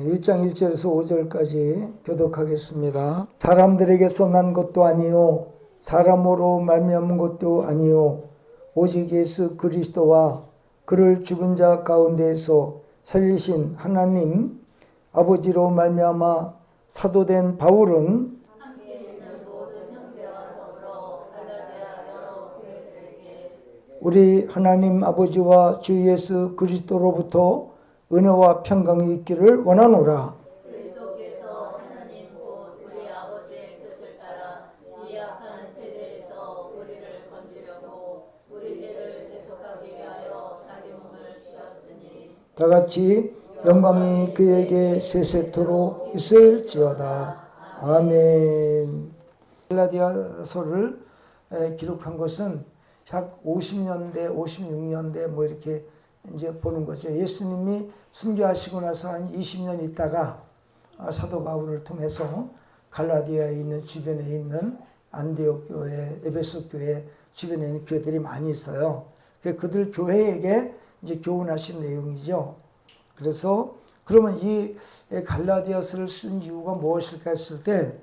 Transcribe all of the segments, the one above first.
1장 1절에서 5절까지 교독하겠습니다. 사람들에게서 난 것도 아니요 사람으로 말미암은 것도 아니요 오직 예수 그리스도와 그를 죽은 자 가운데에서 살리신 하나님 아버지로 말미암아 사도된 바울은 우리 하나님 아버지와 주 예수 그리스도로부터 은혜와 평강이 있기를 원하노라. 그리스도께서 하나님 곧 우리 아버지의 뜻을 따라 이 악한 세대에서 우리를 건지려고 우리 죄를 대속하기 위하여 자기 몸을 주셨으니 다 같이 영광이 그에게 세세토록 있을지어다. 아멘. 갈라디아서를 기록한 것은 약 50년대, 56년대 뭐 이렇게 이제 보는 거죠. 예수님이 순교하시고 나서 한 20년 있다가 사도 바울을 통해서 갈라디아에 있는 주변에 있는 안디옥 교회, 에베소 교회 주변에 있는 교회들이 많이 있어요. 그들 교회에게 이제 교훈하신 내용이죠. 그래서 그러면 이 갈라디아서를 쓴 이유가 무엇일까 했을 때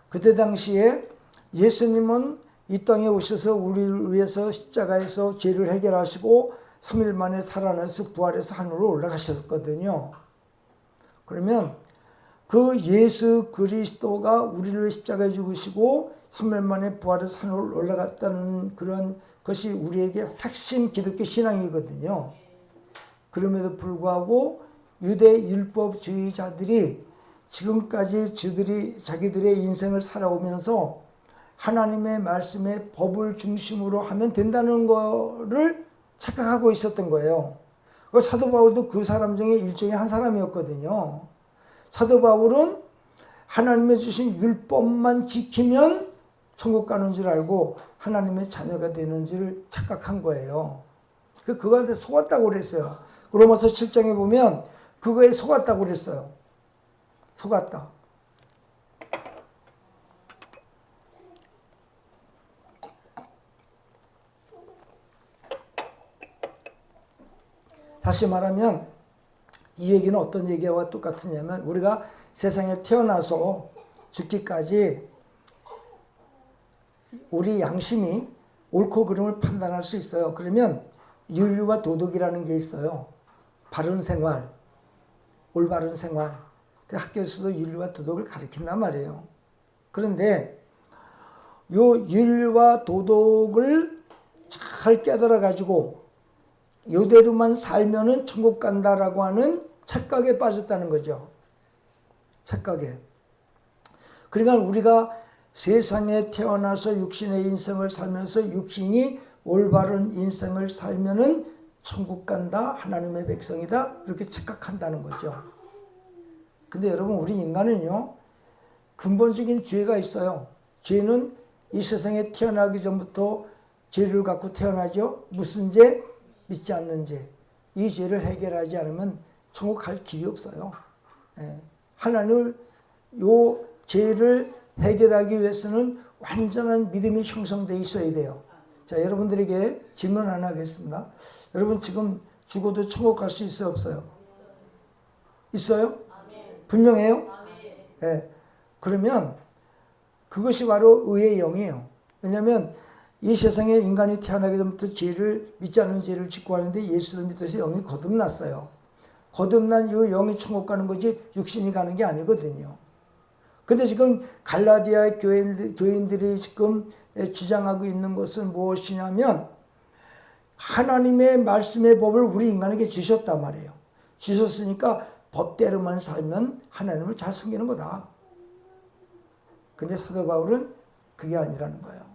그때 당시에 예수님은 이 땅에 오셔서 우리를 위해서 십자가에서 죄를 해결하시고 3일 만에 살아나서 부활해서 하늘로 올라가셨거든요. 그러면 그 예수 그리스도가 우리를 위해 십자가에 죽으시고 3일 만에 부활해서 하늘로 올라갔다는 그런 것이 우리에게 핵심 기독교 신앙이거든요. 그럼에도 불구하고 유대 율법주의자들이 지금까지 자기들의 인생을 살아오면서 하나님의 말씀에 법을 중심으로 하면 된다는 거를 착각하고 있었던 거예요. 사도 바울도 그 사람 중에 일종의 한 사람이었거든요. 사도 바울은 하나님의 주신 율법만 지키면 천국 가는 줄 알고 하나님의 자녀가 되는 줄 착각한 거예요. 그거한테 속았다고 그랬어요. 로마서 7장에 보면 그거에 속았다고 그랬어요. 속았다. 다시 말하면 이 얘기는 어떤 얘기와 똑같으냐면 우리가 세상에 태어나서 죽기까지 우리 양심이 옳고 그름을 판단할 수 있어요. 그러면 윤리와 도덕이라는 게 있어요. 바른 생활, 올바른 생활. 학교에서도 윤리와 도덕을 가르친단 말이에요. 그런데 요 윤리와 도덕을 잘 깨달아 가지고 이대로만 살면은 천국 간다라고 하는 착각에 빠졌다는 거죠. 착각에. 그러니까 우리가 세상에 태어나서 육신의 인생을 살면서 육신이 올바른 인생을 살면은 천국 간다, 하나님의 백성이다 이렇게 착각한다는 거죠. 근데 여러분 우리 인간은요 근본적인 죄가 있어요. 죄는 이 세상에 태어나기 전부터 죄를 갖고 태어나죠. 무슨 죄? 믿지 않는 죄. 이 죄를 해결하지 않으면 천국 갈 길이 없어요. 하나님을 요 죄를 해결하기 위해서는 완전한 믿음이 형성되어 있어야 돼요. 자, 여러분들에게 질문 하나 하겠습니다. 여러분 지금 죽어도 천국 갈 수 있어요, 없어요? 있어요? 분명해요? 네. 그러면 그것이 바로 의의 영이에요. 왜냐하면 이 세상에 인간이 태어나게 되면부터 죄를 믿지 않는 죄를 짓고 하는데 예수를 믿어서 영이 거듭났어요. 거듭난 이 영이 천국 가는 거지 육신이 가는 게 아니거든요. 근데 지금 갈라디아 교인들이 지금 주장하고 있는 것은 무엇이냐면 하나님의 말씀의 법을 우리 인간에게 주셨단 말이에요. 주셨으니까 법대로만 살면 하나님을 잘 섬기는 거다. 근데 사도 바울은 그게 아니라는 거예요.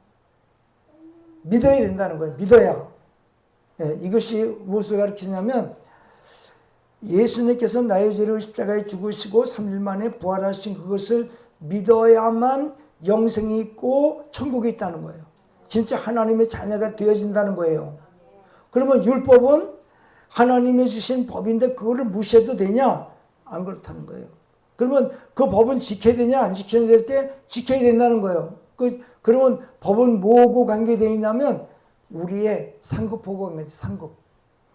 믿어야 된다는 거예요. 믿어야. 이것이 무엇을 가르치냐면 예수님께서 나의 죄를 십자가에 죽으시고 3일 만에 부활하신 그것을 믿어야만 영생이 있고 천국이 있다는 거예요. 진짜 하나님의 자녀가 되어진다는 거예요. 그러면 율법은 하나님이 주신 법인데 그거를 무시해도 되냐? 안 그렇다는 거예요. 그러면 그 법은 지켜야 되냐? 안 지켜야 될 때 지켜야 된다는 거예요. 그러면 법은 뭐하고 관계되어 있냐면 우리의 상급하고 관계되어 있어요. 상급.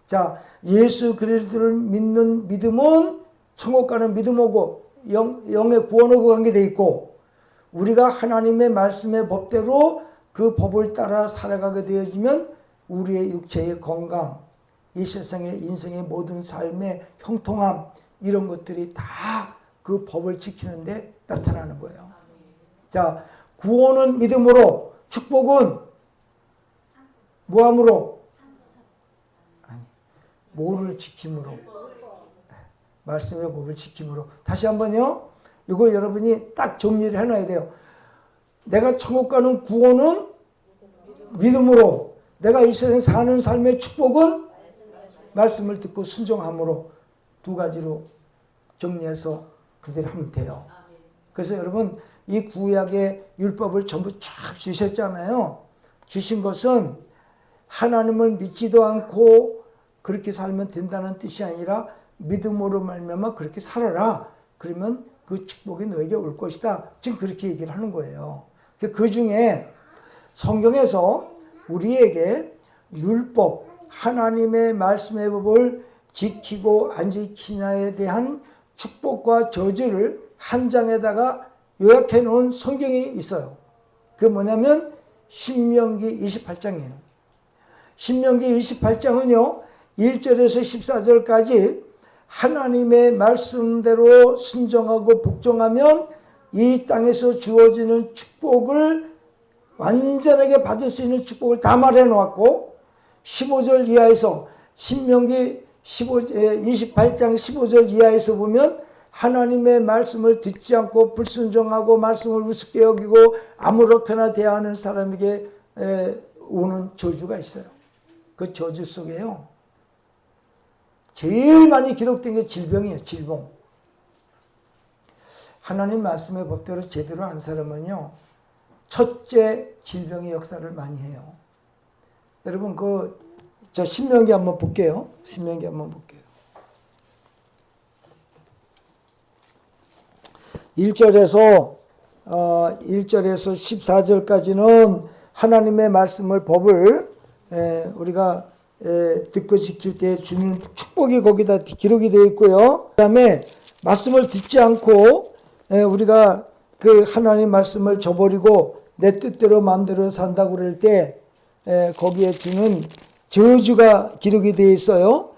자, 예수 그리스도를 믿는 믿음은 천국가는 믿음하고 영의 구원하고 관계되어 있고 우리가 하나님의 말씀의 법대로 그 법을 따라 살아가게 되어지면 우리의 육체의 건강, 이 세상의 인생의 모든 삶의 형통함 이런 것들이 다 그 법을 지키는데 나타나는 거예요. 자, 구원은 믿음으로, 축복은 뭐함으로? 아니, 뭐를 지킴으로? 말씀의 법을 지킴으로. 다시 한번요. 이거 여러분이 딱 정리를 해놔야 돼요. 내가 천국 가는 구원은 믿음으로, 내가 이 세상에 사는 삶의 축복은 말씀을 듣고 순종함으로, 두 가지로 정리해서 그대로 하면 돼요. 그래서 여러분 이 구약의 율법을 전부 쫙 주셨잖아요. 주신 것은 하나님을 믿지도 않고 그렇게 살면 된다는 뜻이 아니라 믿음으로 말미암아 그렇게 살아라. 그러면 그 축복이 너에게 올 것이다. 지금 그렇게 얘기를 하는 거예요. 그 중에 성경에서 우리에게 율법, 하나님의 말씀의 법을 지키고 안 지키냐에 대한 축복과 저주를 한 장에다가 요약해 놓은 성경이 있어요. 그게 뭐냐면 신명기 28장이에요. 신명기 28장은요. 1절에서 14절까지 하나님의 말씀대로 순종하고 복종하면 이 땅에서 주어지는 축복을 완전하게 받을 수 있는 축복을 다 말해 놓았고 15절 이하에서 신명기 28장 15절 이하에서 보면 하나님의 말씀을 듣지 않고 불순종하고 말씀을 우습게 여기고 아무렇게나 대하는 사람에게 오는 저주가 있어요. 그 저주 속에요. 제일 많이 기록된 게 질병이에요. 질병. 하나님 말씀의 법대로 제대로 안 살면요. 첫째 질병의 역사를 많이 해요. 여러분 저 신명기 한번 볼게요. 신명기 한번 볼게요. 1절에서 14절까지는 하나님의 말씀을 법을 우리가 듣고 지킬 때 주는 축복이 거기다 기록이 되어 있고요. 그 다음에 말씀을 듣지 않고 우리가 그 하나님 말씀을 저버리고 내 뜻대로 마음대로 산다고 그럴 때 거기에 주는 저주가 기록이 되어 있어요.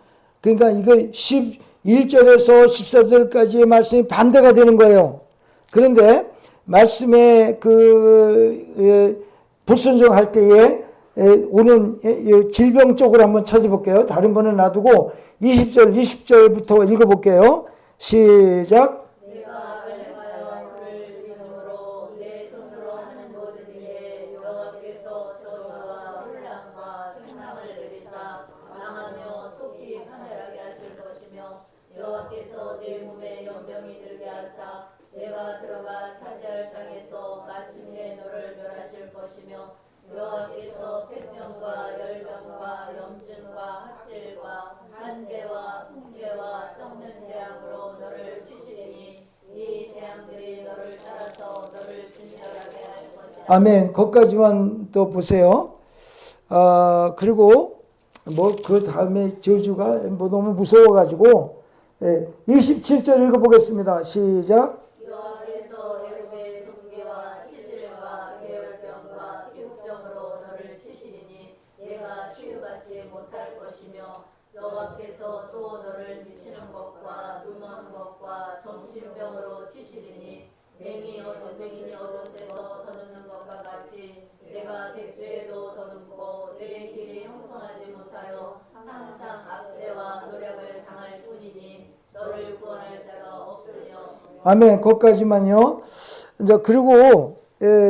그러니까 이거 11절에서 14절까지의 말씀이 반대가 되는 거예요. 그런데 말씀에 불순종할 때에 오는 질병 쪽으로 한번 찾아볼게요. 다른 거는 놔두고 20절, 20절부터 읽어볼게요. 시작. 내가 내가요 그를 믿음으로 내 손으로 하는 모든 일에 여호와께서 저주와 혼란과 책망을 내리사 망하며 속히 파멸하게 하실 것이며 여호와께서 내 몸에 연병이 들게 하사 내가 들어가 차지할 땅에서 마침내 너를 멸하실 것이며 여호와께서 폐병과 열병과 염증과 학질과 한재와 풍재와 썩는 재앙으로 너를 치시리니 이 재앙들이 너를 따라서 너를 진멸하게 할 것이라. 아멘. 거기까지만 또 보세요. 그리고 그 다음에 저주가 너무 무서워가지고 27절 읽어보겠습니다. 시작. 여호와께서 애굽의 종기와 시질과 계열병과 피부병으로 너를 치시리니 내가 치유받지 못할 것이며 여호와께서 또 너를 미치는 것과 눈먼 것과 정신병으로 치시리니 맹인이 어둠 데서 더듬는 것과 같이 내가 백주에도 더듬고 내 길이 형통하지 못하여 항상 압제와 노력을 당할 뿐이니 너를 구원할 자가 없으며. 아멘. 거기까지만요. 이제 그리고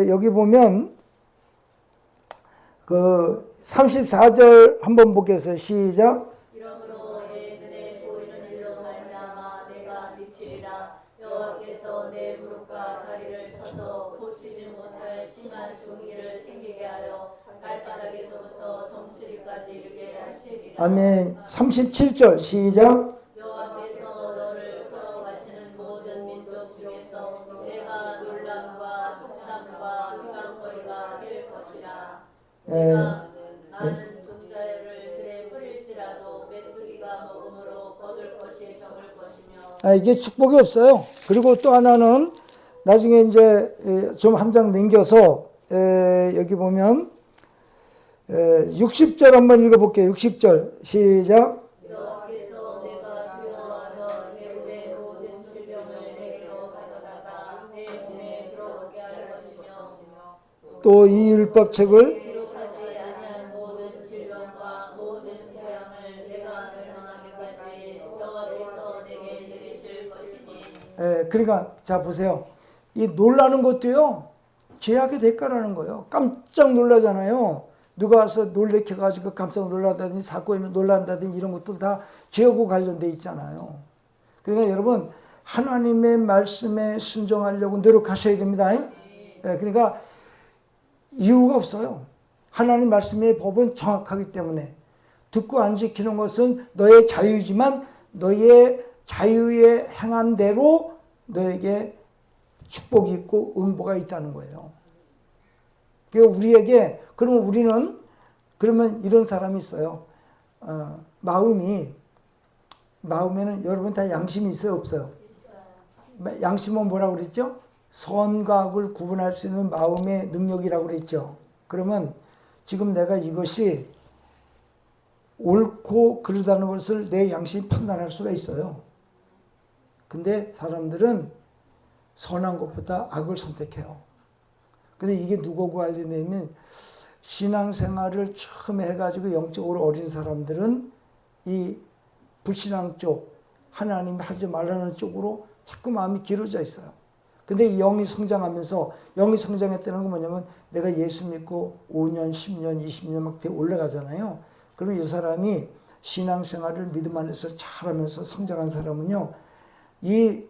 여기 보면 그 34절 한번 보겠어요. 시작. 이러므로 내 눈에 보이는 일로 말미암아 내가 미치리라. 여호와께서 내 무릎과 다리를 쳐서 고치지 못할 심한 종기를 생기게 하여 발바닥에서부터 정수리까지 이르게 하시리라. 아멘. 37절 시작. 여호와께서 너를 걸어가시는 모든 민족 중에서 내가 놀람과 속담과 비방거리가 될 것이라. 나는 종자를 들에 뿌릴지라도 메뚜기가 먹음으로 거둘 것이 적을 것이며. 이게 축복이 없어요. 그리고 또 하나는 나중에 이제 좀 한 장 넘겨서 여기 보면 60절 한번 읽어볼게요. 60절 시작. 여호와께서 내가 두려워하던 애굽의 모든 질병을 내게로 가져다가 내 몸에 들어오게 할 것이며 또 이 율법책을 기록하지 아니한 모든 질병과 모든 재앙을 내가 멸망하기까지 여호와께서 내게 내리실 것이니. 그러니까 자 보세요. 이 놀라는 것도요. 죄악의 대가라는 거예요. 깜짝 놀라잖아요. 누가 와서 놀래켜가지고 깜짝 놀라다든지 사건에 놀란다든지 이런 것도 다 죄하고 관련돼 있잖아요. 그러니까 여러분 하나님의 말씀에 순종하려고 노력하셔야 됩니다. 그러니까 이유가 없어요. 하나님 말씀의 법은 정확하기 때문에 듣고 안 지키는 것은 너의 자유지만 너의 자유에 행한 대로 너에게 축복이 있고 응보가 있다는 거예요. 그러니까 우리에게 그러면 우리는 그러면 이런 사람이 있어요. 마음에는 여러분 다 양심이 있어요, 없어요? 양심은 뭐라고 그랬죠? 선과 악을 구분할 수 있는 마음의 능력이라고 그랬죠. 그러면 지금 내가 이것이 옳고 그르다는 것을 내 양심이 판단할 수가 있어요. 근데 사람들은 선한 것보다 악을 선택해요. 근데 이게 누구하고 관련되면 신앙생활을 처음에 해가지고 영적으로 어린 사람들은 이 불신앙 쪽, 하나님 하지 말라는 쪽으로 자꾸 마음이 길어져 있어요. 근데 이 영이 성장하면서, 영이 성장했다는 건 뭐냐면 내가 예수 믿고 5년, 10년, 20년 막 올라가잖아요. 그러면 이 사람이 신앙생활을 믿음 안에서 잘하면서 성장한 사람은요, 이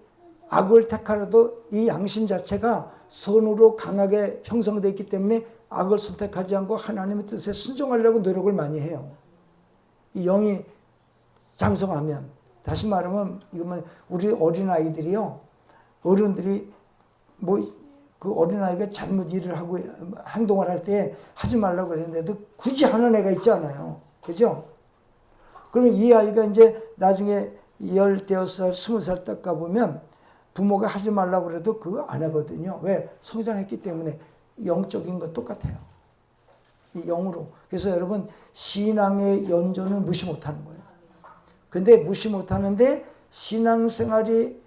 악을 택하라도 이 양심 자체가 선으로 강하게 형성되어 있기 때문에 악을 선택하지 않고 하나님의 뜻에 순종하려고 노력을 많이 해요. 이 영이 장성하면, 다시 말하면 이거는 우리 어린아이들이요, 어른들이 뭐 그 어린아이가 잘못 일을 하고 행동을 할 때 하지 말라고 그랬는데도 굳이 하는 애가 있잖아요. 그죠? 그러면 이 아이가 이제 나중에 15살, 20살 딱 가보면 부모가 하지 말라고 그래도 그거 안 하거든요. 왜? 성장했기 때문에. 영적인 것 똑같아요. 이 영으로. 그래서 여러분 신앙의 연조는 무시 못하는 거예요. 근데 무시 못하는데 신앙생활이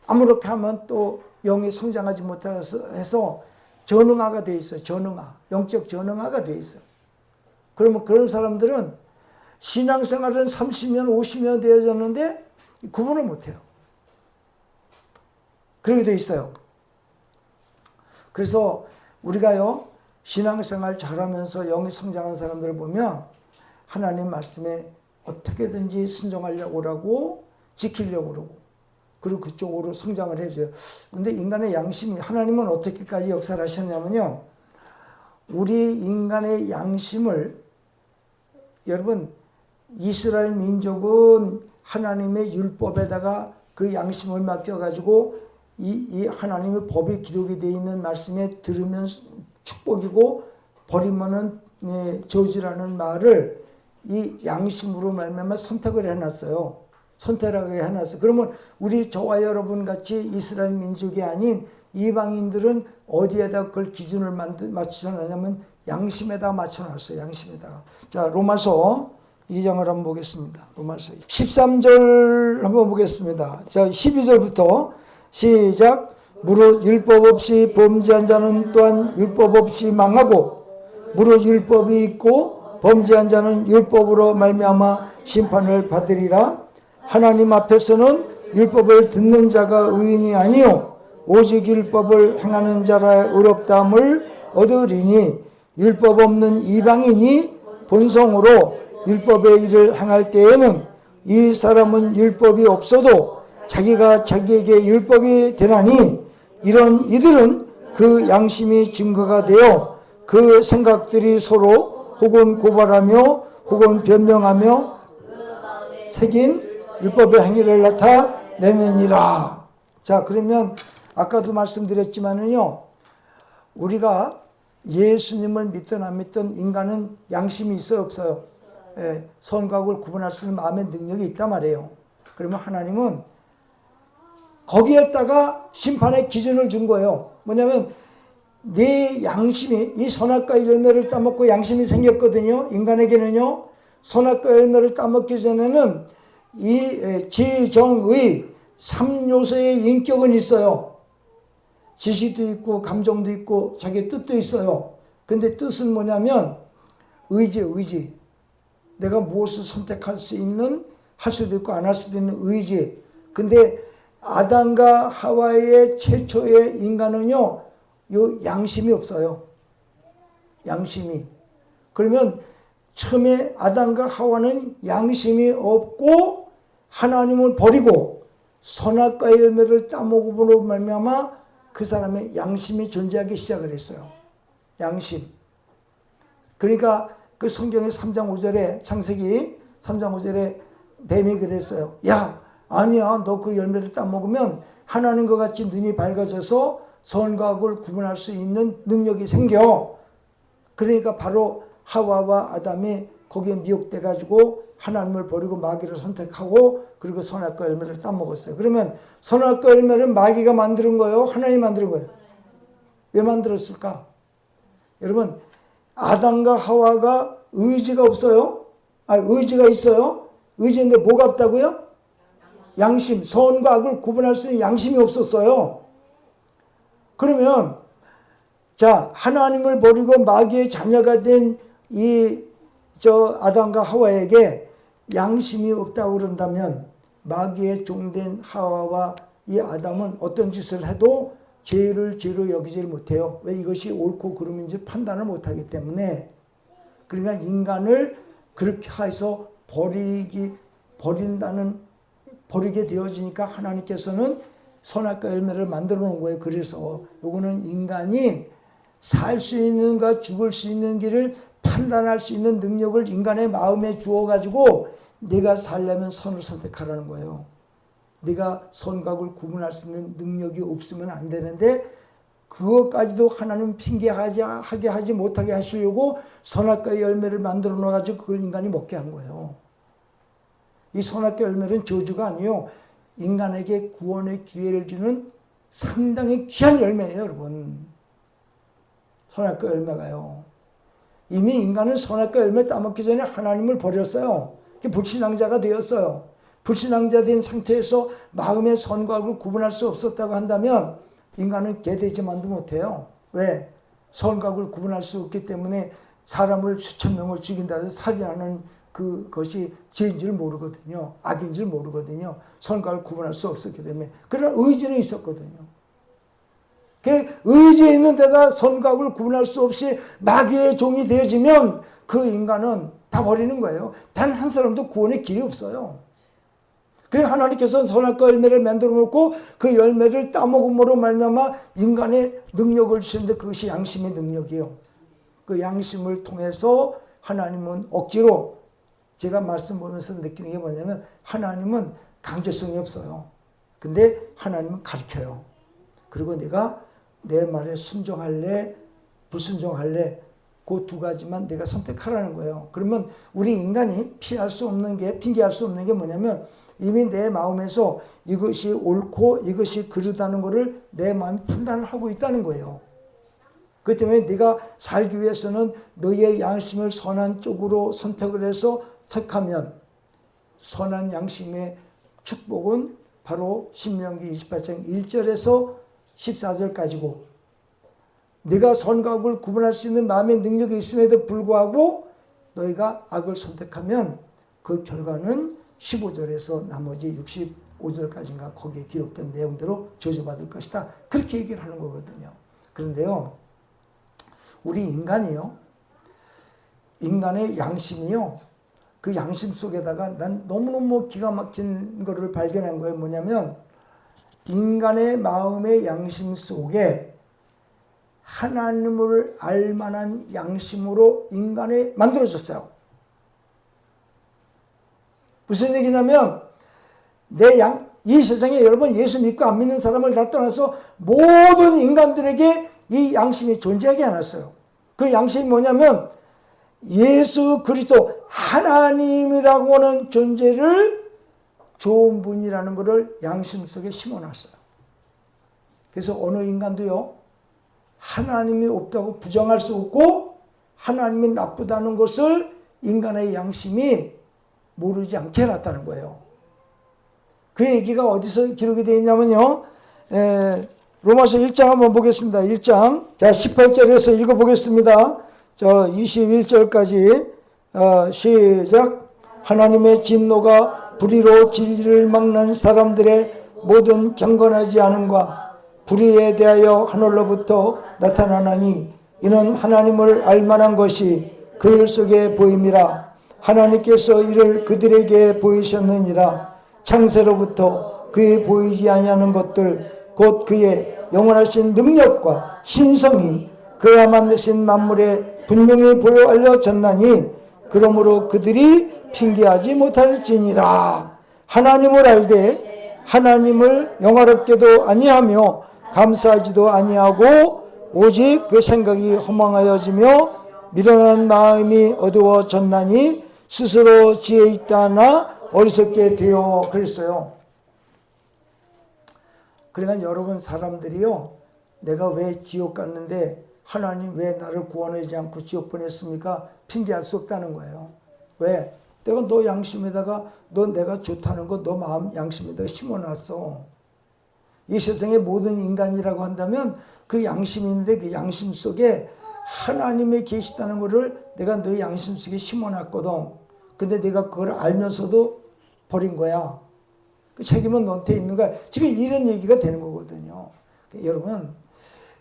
아무렇게 하면 또 영이 성장하지 못해서 해서 전응아가 돼 있어요. 전응아. 영적 전응아가 돼 있어요. 그러면 그런 사람들은 신앙생활은 30년, 50년 되어졌는데 구분을 못해요. 그렇게 돼 있어요. 그래서 우리가요, 신앙생활 잘하면서 영이 성장한 사람들을 보면 하나님 말씀에 어떻게든지 순종하려고 그러고 지키려고 그러고 그리고 그쪽으로 성장을 해줘요. 근데 인간의 양심이, 하나님은 어떻게까지 역사를 하셨냐면요, 우리 인간의 양심을, 여러분 이스라엘 민족은 하나님의 율법에다가 그 양심을 맡겨가지고 이 하나님의 법이 기록이 되어 있는 말씀에 들으면 축복이고 버리면은 저주라는 말을 이 양심으로 말미암아 선택을 해놨어요. 선택하게 해놨어요. 그러면 우리 저와 여러분 같이 이스라엘 민족이 아닌 이방인들은 어디에다 그걸 기준을 맞춰놨냐면 양심에다 맞춰놨어요. 양심에다가. 자, 로마서 2장을 한번 보겠습니다. 로마서 13절 한번 보겠습니다. 자, 12절부터 시작. 무릇 율법 없이 범죄한 자는 또한 율법 없이 망하고 무릇 율법이 있고 범죄한 자는 율법으로 말미암아 심판을 받으리라. 하나님 앞에서는 율법을 듣는 자가 의인이 아니요 오직 율법을 행하는 자라 의롭다함을 얻으리니 율법 없는 이방인이 본성으로 율법의 일을 행할 때에는 이 사람은 율법이 없어도 자기가 자기에게 율법이 되나니 이런 이들은 그 양심이 증거가 되어 그 생각들이 서로 혹은 고발하며 혹은 변명하며 새긴 율법의 행위를 나타내느니라. 자, 그러면 아까도 말씀드렸지만은요, 우리가 예수님을 믿든 안 믿든 인간은 양심이 있어요, 없어요? 선과 악을 구분할 수 있는 마음의 능력이 있단 말이에요. 그러면 하나님은 거기에다가 심판의 기준을 준 거예요. 뭐냐면 네 양심이, 이 선악과의 열매를 따먹고 양심이 생겼거든요. 인간에게는요. 선악과 열매를 따먹기 전에는 이 지정의 3요소의 인격은 있어요. 지식도 있고 감정도 있고 자기 뜻도 있어요. 근데 뜻은 뭐냐면 의지. 내가 무엇을 선택할 수 있는, 할 수도 있고 안 할 수도 있는 의지. 근데 아담과 하와의 최초의 인간은요, 요 양심이 없어요. 양심이. 그러면 처음에 아담과 하와는 양심이 없고 하나님을 버리고 선악과의 열매를 따먹음으로 말미암아 그 사람의 양심이 존재하기 시작을 했어요. 양심. 그러니까 그 성경의 3장 5절에, 창세기 3장 5절에 뱀이 그랬어요. 야, 아니야. 너 그 열매를 따먹으면 하나님과 같이 눈이 밝아져서 선과 악을 구분할 수 있는 능력이 생겨. 그러니까 바로 하와와 아담이 거기에 미혹돼 가지고 하나님을 버리고 마귀를 선택하고 그리고 선악과 열매를 따먹었어요. 그러면 선악과 열매를 마귀가 만드는 거예요? 하나님이 만드는 거예요? 왜 만들었을까? 여러분, 아담과 하와가 의지가 없어요? 의지가 있어요? 의지인데 뭐가 없다고요? 양심, 선과 악을 구분할 수 있는 양심이 없었어요. 그러면 자, 하나님을 버리고 마귀의 자녀가 된 아담과 하와에게 양심이 없다고 그런다면 마귀의 종된 하와와 이 아담은 어떤 짓을 해도 죄를 죄로 여기질 못해요. 왜? 이것이 옳고 그름인지 판단을 못하기 때문에. 그러니까 인간을 그렇게 해서 버리게 되어지니까 하나님께서는 선악과 열매를 만들어 놓은 거예요. 그래서 요거는 인간이 살 수 있는가 죽을 수 있는 길을 판단할 수 있는 능력을 인간의 마음에 주어가지고 네가 살려면 선을 선택하라는 거예요. 네가 선과 악을 구분할 수 있는 능력이 없으면 안 되는데 그것까지도 하나님 핑계하게 하지 못하게 하시려고 선악과의 열매를 만들어 놓아가지고 그걸 인간이 먹게 한 거예요. 이 선악과 열매는 저주가 아니요, 인간에게 구원의 기회를 주는 상당히 귀한 열매예요, 여러분. 선악과 열매가요. 이미 인간은 선악과 열매 따먹기 전에 하나님을 버렸어요. 불신앙자가 되었어요. 불신앙자 된 상태에서 마음의 선과 악을 구분할 수 없었다고 한다면 인간은 개되지만도 못해요. 왜? 선과 악을 구분할 수 없기 때문에 사람을 수천 명을 죽인다 해서 살인하는 그것이 죄인지를 모르거든요. 악인지를 모르거든요. 선과 악을 구분할 수 없었기 때문에. 그러나 의지는 있었거든요. 그 의지에 있는 데다 선과 악을 구분할 수 없이 마귀의 종이 되어지면 그 인간은 다 버리는 거예요. 단 한 사람도 구원의 길이 없어요. 그래서 하나님께서 선악과 열매를 만들어 놓고 그 열매를 따먹음으로 말미암아 인간의 능력을 주시는데 그것이 양심의 능력이에요. 그 양심을 통해서 하나님은 억지로, 제가 말씀 보면서 느끼는 게 뭐냐면 하나님은 강제성이 없어요. 근데 하나님은 가르쳐요. 그리고 내가 내 말에 순종할래 불순종할래 그 두 가지만 내가 선택하라는 거예요. 그러면 우리 인간이 피할 수 없는 게, 핑계할 수 없는 게 뭐냐면 이미 내 마음에서 이것이 옳고 이것이 그르다는 것을 내 마음이 판단을 하고 있다는 거예요. 그렇기 때문에 네가 살기 위해서는 너의 양심을 선한 쪽으로 선택을 해서 택하면 선한 양심의 축복은 바로 신명기 28장 1절에서 14절까지고, 네가 선과 악을 구분할 수 있는 마음의 능력이 있음에도 불구하고 너희가 악을 선택하면 그 결과는 15절에서 나머지 65절까지인가 거기에 기록된 내용대로 저주받을 것이다. 그렇게 얘기를 하는 거거든요. 그런데요, 우리 인간이요, 인간의 양심이요, 그 양심 속에다가 난 너무너무 기가 막힌 거를 발견한 거예요. 뭐냐면 인간의 마음의 양심 속에 하나님을 알만한 양심으로 인간이 만들어졌어요. 무슨 얘기냐면 이 세상에 여러분 예수 믿고 안 믿는 사람을 다 떠나서 모든 인간들에게 이 양심이 존재하지 않았어요. 그 양심이 뭐냐면 예수 그리스도 하나님이라고 하는 존재를 좋은 분이라는 것을 양심 속에 심어놨어요. 그래서 어느 인간도요, 하나님이 없다고 부정할 수 없고 하나님이 나쁘다는 것을 인간의 양심이 모르지 않게 해놨다는 거예요. 그 얘기가 어디서 기록이 되어 있냐면요, 로마서 1장 한번 보겠습니다. 1장. 자, 18절에서 읽어보겠습니다. 21절까지. 시작. 하나님의 진노가 불의로 진리를 막는 사람들의 모든 경건하지 않음과 불의에 대하여 하늘로부터 나타나나니 이는 하나님을 알만한 것이 그들 속에 보임이라. 하나님께서 이를 그들에게 보이셨느니라. 창세로부터 그의 보이지 아니하는 것들 곧 그의 영원하신 능력과 신성이 그가 만드신 만물에 분명히 보여 알려졌나니 그러므로 그들이 핑계하지 못할지니라. 하나님을 알되 하나님을 영화롭게도 아니하며 감사하지도 아니하고 오직 그 생각이 허망하여지며 미련한 마음이 어두워졌나니 스스로 지혜 있다나 어리석게 되어 그랬어요. 그러니까 여러분 사람들이요, 내가 왜 지옥 갔는데 하나님 왜 나를 구원하지 않고 지옥 보냈습니까? 핑계할 수 없다는 거예요. 왜? 내가 너 양심에다가 너 내가 좋다는 거 너 마음 양심에다가 심어놨어. 이 세상의 모든 인간이라고 한다면 그 양심이 있는데 그 양심 속에 하나님이 계시다는 것을 내가 너 양심 속에 심어놨거든. 근데 내가 그걸 알면서도 버린 거야. 그 책임은 너한테 있는 거야. 지금 이런 얘기가 되는 거거든요. 여러분,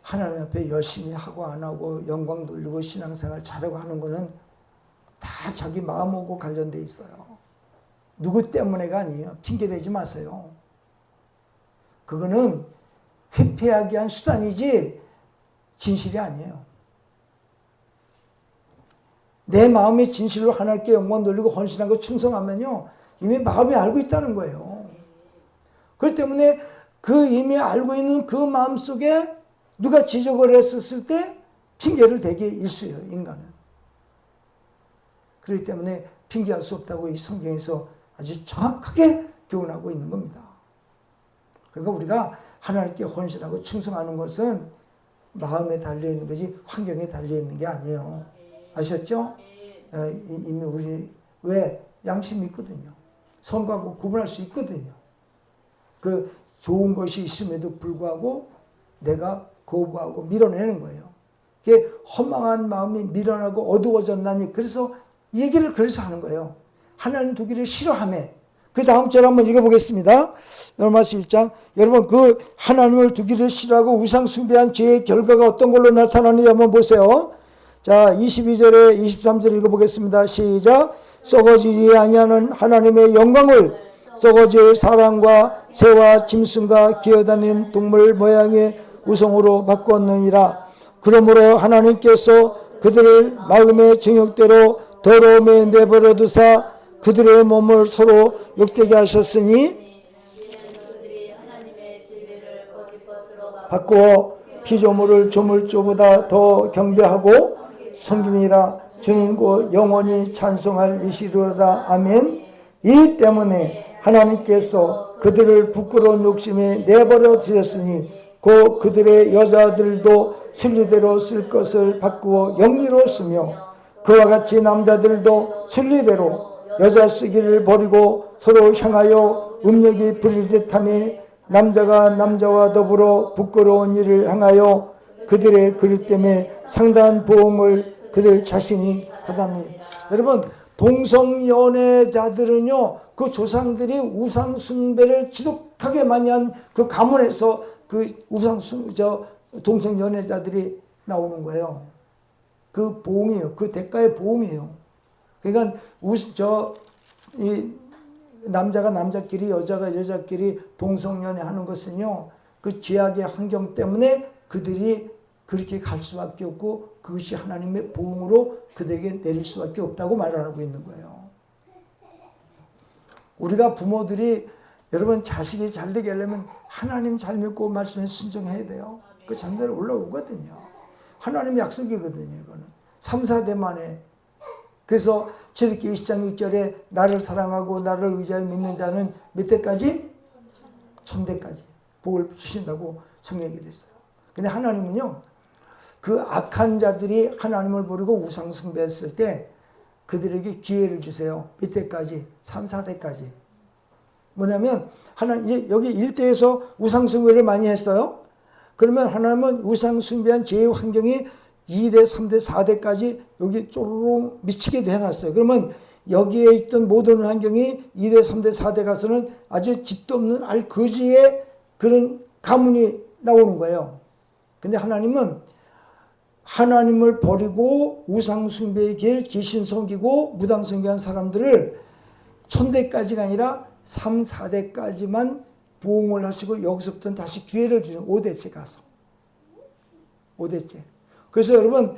하나님 앞에 열심히 하고 안 하고 영광 돌리고 신앙생활 잘하고 하는 거는 다 자기 마음하고 관련돼 있어요. 누구 때문에가 아니에요. 핑계대지 마세요. 그거는 회피하기 위한 수단이지 진실이 아니에요. 내 마음의 진실로 하나님께 영광 돌리고 헌신하고 충성하면요, 이미 마음이 알고 있다는 거예요. 그렇기 때문에 그 이미 알고 있는 그 마음 속에 누가 지적을 했었을 때 핑계를 대게 일쑤예요, 인간은. 그렇기 때문에 핑계할 수 없다고 이 성경에서 아주 정확하게 교훈하고 있는 겁니다. 그러니까 우리가 하나님께 헌신하고 충성하는 것은 마음에 달려있는 거지 환경에 달려있는 게 아니에요. 아셨죠? 이미 우리 왜 양심이 있거든요. 선과 악 구분할 수 있거든요. 그 좋은 것이 있음에도 불구하고 내가 거부하고 밀어내는 거예요. 그게 허망한 마음이 미련하고 어두워졌나니 그래서 얘기를 그래서 하는 거예요. 하나님 두기를 싫어하매. 그 다음 절 한번 읽어보겠습니다. 로마서 1장. 여러분 그 하나님을 두기를 싫어하고 우상 숭배한 죄의 결과가 어떤 걸로 나타나는지 한번 보세요. 자, 22절에 23절 읽어보겠습니다. 시작. 썩어지지 아니하는 하나님의 영광을 썩어질 사람과 새와 짐승과 기어다니는 동물 모양의 우성으로 바꿨느니라. 그러므로 하나님께서 그들을 마음의 정욕대로 더러움에 내버려 두사 그들의 몸을 서로 욕되게 하셨으니 바꾸어 피조물을 조물조보다 더 경배하고 섬기니라. 주는 곧 영원히 찬송할 이시로다. 아멘. 이 때문에 하나님께서 그들을 부끄러운 욕심에 내버려 두셨으니 곧 그들의 여자들도 순리대로 쓸 것을 바꾸어 영리로 쓰며 그와 같이 남자들도 순리대로 여자 쓰기를 버리고 서로 향하여 음욕이 부릴 듯하며 남자가 남자와 더불어 부끄러운 일을 행하여 그들의 그릇 때문에 상당한 보험을 그들 자신이 받았니. 여러분 동성연애자들은요 그 조상들이 우상숭배를 지독하게 많이 한 그 가문에서 그 동성연애자들이 나오는 거예요. 그 보험이에요. 그 대가의 보험이에요. 그러니까 이 남자가 남자끼리 여자가 여자끼리 동성연애 하는 것은요 그 죄악의 환경 때문에 그들이 그렇게 갈 수밖에 없고 그것이 하나님의 보응으로 그들에게 내릴 수밖에 없다고 말하고 있는 거예요. 우리가 부모들이 여러분 자식이 잘 되게 하려면 하나님 잘 믿고 말씀에 순종해야 돼요. 그 장대로 올라오거든요. 하나님 약속이거든요. 이거는 3, 4대 만에. 그래서 저렇게 20장 6절에 나를 사랑하고 나를 의지하여 믿는 자는 몇 대까지? 1000대까지. 복을 주신다고 성경에 그랬어요. 근데 하나님은요, 그 악한 자들이 하나님을 버리고 우상 숭배했을 때 그들에게 기회를 주세요. 이때까지 3, 4대까지. 뭐냐면 하나님 이제 여기 1대에서 우상 숭배를 많이 했어요. 그러면 하나님은 우상 숭배한 제 환경이 2대, 3대, 4대까지 여기 쪼르륵 미치게 해놨어요. 그러면 여기에 있던 모든 환경이 2대, 3대, 4대 가서는 아주 집도 없는 알거지의 그런 가문이 나오는 거예요. 근데 하나님은 하나님을 버리고 우상 숭배의 길, 귀신 섬기고 무당 섬기한 사람들을 1000대까지가 아니라 3, 4대까지만 보응을 하시고 여기서부터는 다시 기회를 주는 5대째 가서. 5대째. 그래서 여러분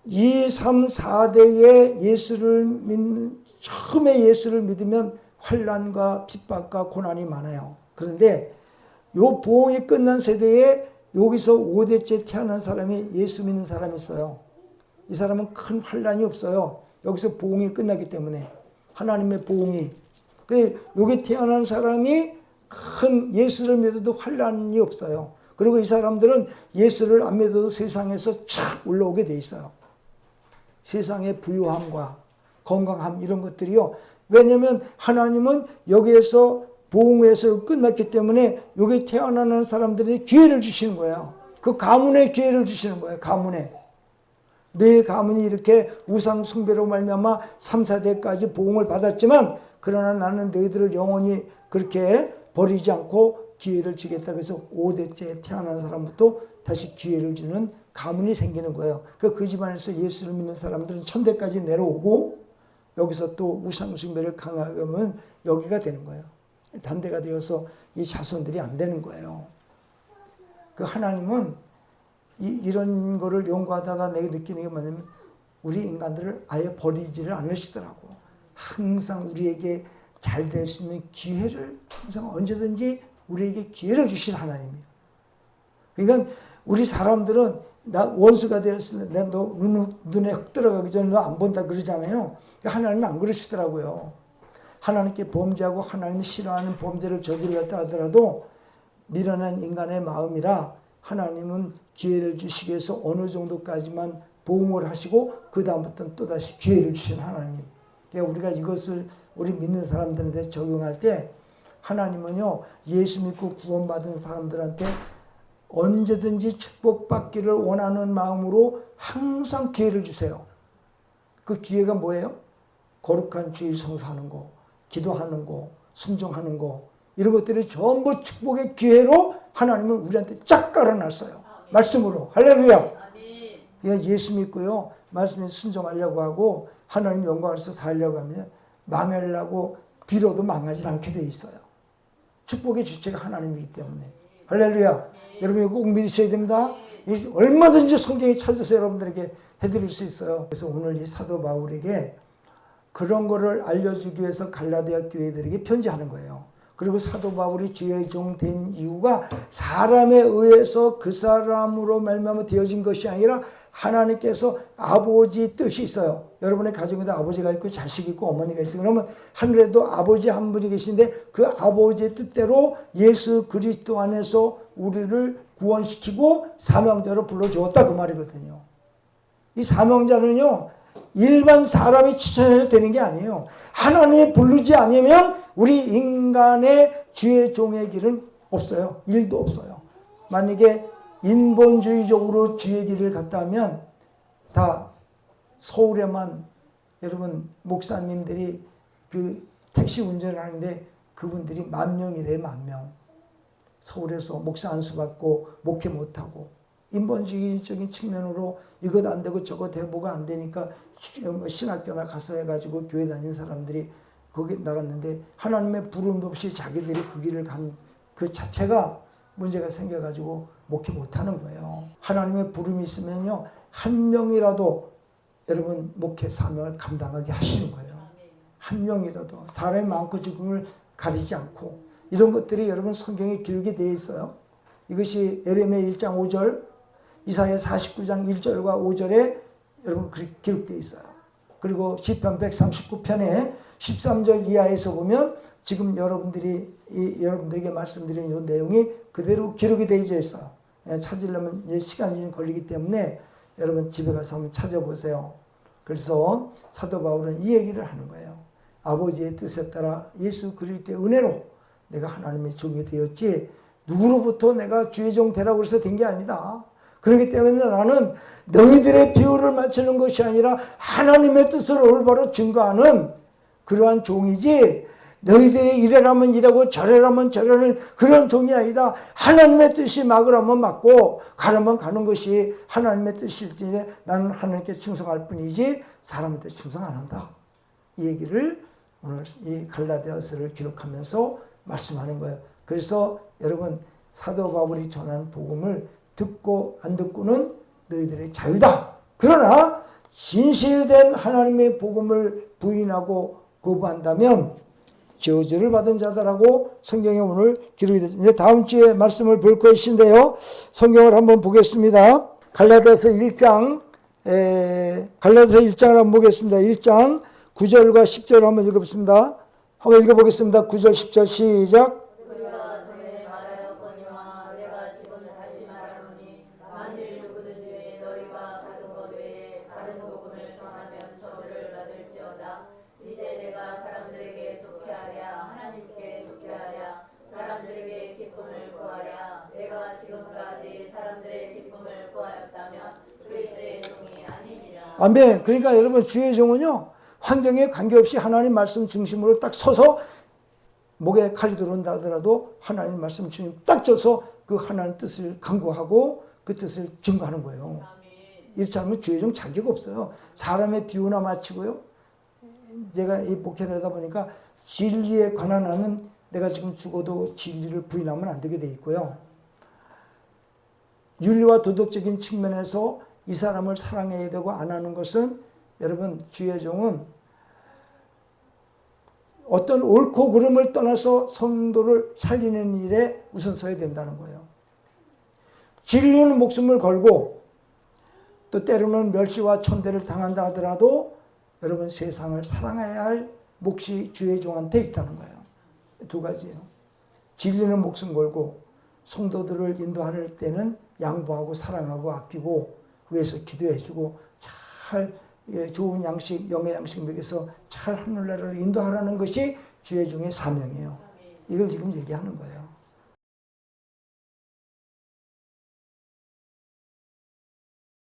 2, 3, 4대에 예수를 믿는 처음에 예수를 믿으면 환난과 핍박과 고난이 많아요. 그런데 요 보응이 끝난 세대에 여기서 5대째 태어난 사람이 예수 믿는 사람이 있어요. 이 사람은 큰 환난이 없어요. 여기서 보응이 끝나기 때문에 하나님의 보응이. 여기 태어난 사람이 큰 예수를 믿어도 환난이 없어요. 그리고 이 사람들은 예수를 안 믿어도 세상에서 착 올라오게 돼 있어요. 세상의 부유함과 건강함 이런 것들이요. 왜냐하면 하나님은 여기에서 보응에서 끝났기 때문에 여기 태어나는 사람들이 기회를 주시는 거예요. 그 가문에 기회를 주시는 거예요. 가문에. 내 가문이 이렇게 우상 숭배로 말미암아 3, 4대까지 보응을 받았지만 그러나 나는 너희들을 영원히 그렇게 버리지 않고 기회를 주겠다. 그래서 5대째 태어난 사람부터 다시 기회를 주는 가문이 생기는 거예요. 그 집안에서 예수를 믿는 사람들은 1000대까지 내려오고 여기서 또 우상 숭배를 강하게 하면 여기가 되는 거예요. 단대가 되어서 이 자손들이 안 되는 거예요. 그 하나님은 이런 거를 연구하다가 내가 느끼는 게 뭐냐면 우리 인간들을 아예 버리지를 않으시더라고. 항상 우리에게 잘 될 수 있는 기회를 항상 언제든지 우리에게 기회를 주신 하나님이에요. 그러니까 우리 사람들은 나 원수가 되었을 때 너 눈에 흙 들어가기 전에 너 안 본다 그러잖아요. 하나님은 안 그러시더라고요. 하나님께 범죄하고 하나님이 싫어하는 범죄를 저지르었다 하더라도 미련한 인간의 마음이라 하나님은 기회를 주시기 위해서 어느 정도까지만 보응을 하시고 그 다음부터는 또다시 기회를 주신 하나님. 그러니까 우리가 이것을 우리 믿는 사람들한테 적용할 때 하나님은요 예수 믿고 구원받은 사람들한테 언제든지 축복받기를 원하는 마음으로 항상 기회를 주세요. 그 기회가 뭐예요? 거룩한 주일 성사하는 거, 기도하는 거, 순종하는 거 이런 것들이 전부 축복의 기회로 하나님은 우리한테 쫙 깔아놨어요. 말씀으로. 할렐루야. 그러니까 예수 믿고요. 말씀에 순종하려고 하고 하나님 영광에서 살려고 하면 망하려고 빌어도 망하지 않게 돼 있어요. 축복의 주체가 하나님이기 때문에. 할렐루야. 여러분이 꼭 믿으셔야 됩니다. 얼마든지 성경에 찾아서 여러분들에게 해드릴 수 있어요. 그래서 오늘 이 사도 바울에게 그런 거를 알려주기 위해서 갈라디아 교회들에게 편지하는 거예요. 그리고 사도 바울이 주의 종 된 이유가 사람에 의해서 그 사람으로 말미암아 되어진 것이 아니라 하나님께서 아버지 뜻이 있어요. 여러분의 가정에도 아버지가 있고 자식이 있고 어머니가 있어요. 그러면 하늘에도 아버지 한 분이 계신데 그 아버지의 뜻대로 예수 그리스도 안에서 우리를 구원시키고 사명자로 불러주었다 그 말이거든요. 이 사명자는요 일반 사람이 추천해서 되는 게 아니에요. 하나님이 부르지 않으면 우리 인간의 주의 종의 길은 없어요. 일도 없어요. 만약에 인본주의적으로 주의 길을 갔다 하면 다 서울에만 여러분 목사님들이 그 택시 운전을 하는데 그분들이 10,000명이래요. 10,000명. 서울에서 목사 안수 받고 목회 못하고 인본주의적인 측면으로 이것 안 되고 저것 해보고 안 되니까 신학교나 가서 해가지고 교회 다니는 사람들이 거기 나갔는데 하나님의 부름도 없이 자기들이 그 길을 간 그 자체가 문제가 생겨가지고 목회 못하는 거예요. 하나님의 부름이 있으면요 한 명이라도 여러분 목회 사명을 감당하게 하시는 거예요. 한 명이라도 사람이 많고 적음을 가리지 않고 이런 것들이 여러분 성경에 기록이 되어 있어요. 이것이 예레미야 1장 5절 이사야 49장 1절과 5절에 여러분 그렇게 기록되어 있어요. 그리고 시편 139편에 13절 이하에서 보면 지금 여러분들에게 말씀드린 이 내용이 그대로 기록이 되어 있어요. 찾으려면 이제 시간이 좀 걸리기 때문에 여러분 집에 가서 한번 찾아보세요. 그래서 사도 바울은 이 얘기를 하는 거예요. 아버지의 뜻에 따라 예수 그리스도의 은혜로 내가 하나님의 종이 되었지 누구로부터 내가 주의 종 되라고 해서 된 게 아니다. 그렇기 때문에 나는 너희들의 비율을 맞추는 것이 아니라 하나님의 뜻을 올바로 증거하는 그러한 종이지 너희들이 이래라면 이래고 저래라면 저래는 그런 종이 아니다. 하나님의 뜻이 막으라면 막고 가라면 가는 것이 하나님의 뜻일 때 나는 하나님께 충성할 뿐이지 사람한테 충성 안 한다. 이 얘기를 오늘 이 갈라디아서를 기록하면서 말씀하는 거예요. 그래서 여러분 사도 바울이 전한 복음을 듣고 안 듣고는 너희들의 자유다. 그러나 진실된 하나님의 복음을 부인하고 거부한다면 저주를 받은 자다라고 성경에 오늘 기록이 됐습니다. 다음 주에 말씀을 볼 것인데요. 성경을 한번 보겠습니다. 갈라디아서 1장 갈라디아서 1장을 한번 보겠습니다. 1장 9절과 10절을 한번 읽어보겠습니다. 한번 읽어보겠습니다. 9절 10절 시작. 우리가 전에 말하였거니와 내가 지금 다시 말하노니 만일 누구든지 너희가 받은 것 외에 다른 복음을 전하면 저주를 받을지어다. 이제 내가 사람들에게 속해하랴 하나님께 속해하랴 사람들에게 기쁨을 구하랴. 내가 지금까지 사람들의 기쁨을 구하였다면 그리스도의 종이 아니니라. 아멘. 그러니까 여러분 주의 종은요 환경에 관계없이 하나님 말씀 중심으로 딱 서서 목에 칼이 들어온다 하더라도 하나님 말씀 중심 딱 져서 그 하나님 뜻을 강구하고 그 뜻을 증거하는 거예요. 이렇지 않으면 주의 종 자격 없어요. 사람의 비유나 마치고요. 제가 이 목회를 하다 보니까 진리에 관한 하는 내가 지금 죽어도 진리를 부인하면 안 되게 돼 있고요. 윤리와 도덕적인 측면에서 이 사람을 사랑해야 되고 안 하는 것은 여러분 주의 종은 어떤 옳고 그름을 떠나서 성도를 살리는 일에 우선서야 된다는 거예요. 진리는 목숨을 걸고 또 때로는 멸시와 천대를 당한다 하더라도 여러분 세상을 사랑해야 할 몫이 주의 종한테 있다는 거예요. 두 가지예요. 진리는 목숨 걸고 성도들을 인도할 때는 양보하고 사랑하고 아끼고 위해서 기도해주고 잘 좋은 양식, 영의 양식 먹여서 잘 하늘나라를 인도하라는 것이 주의 종의 사명이에요. 이걸 지금 얘기하는 거예요.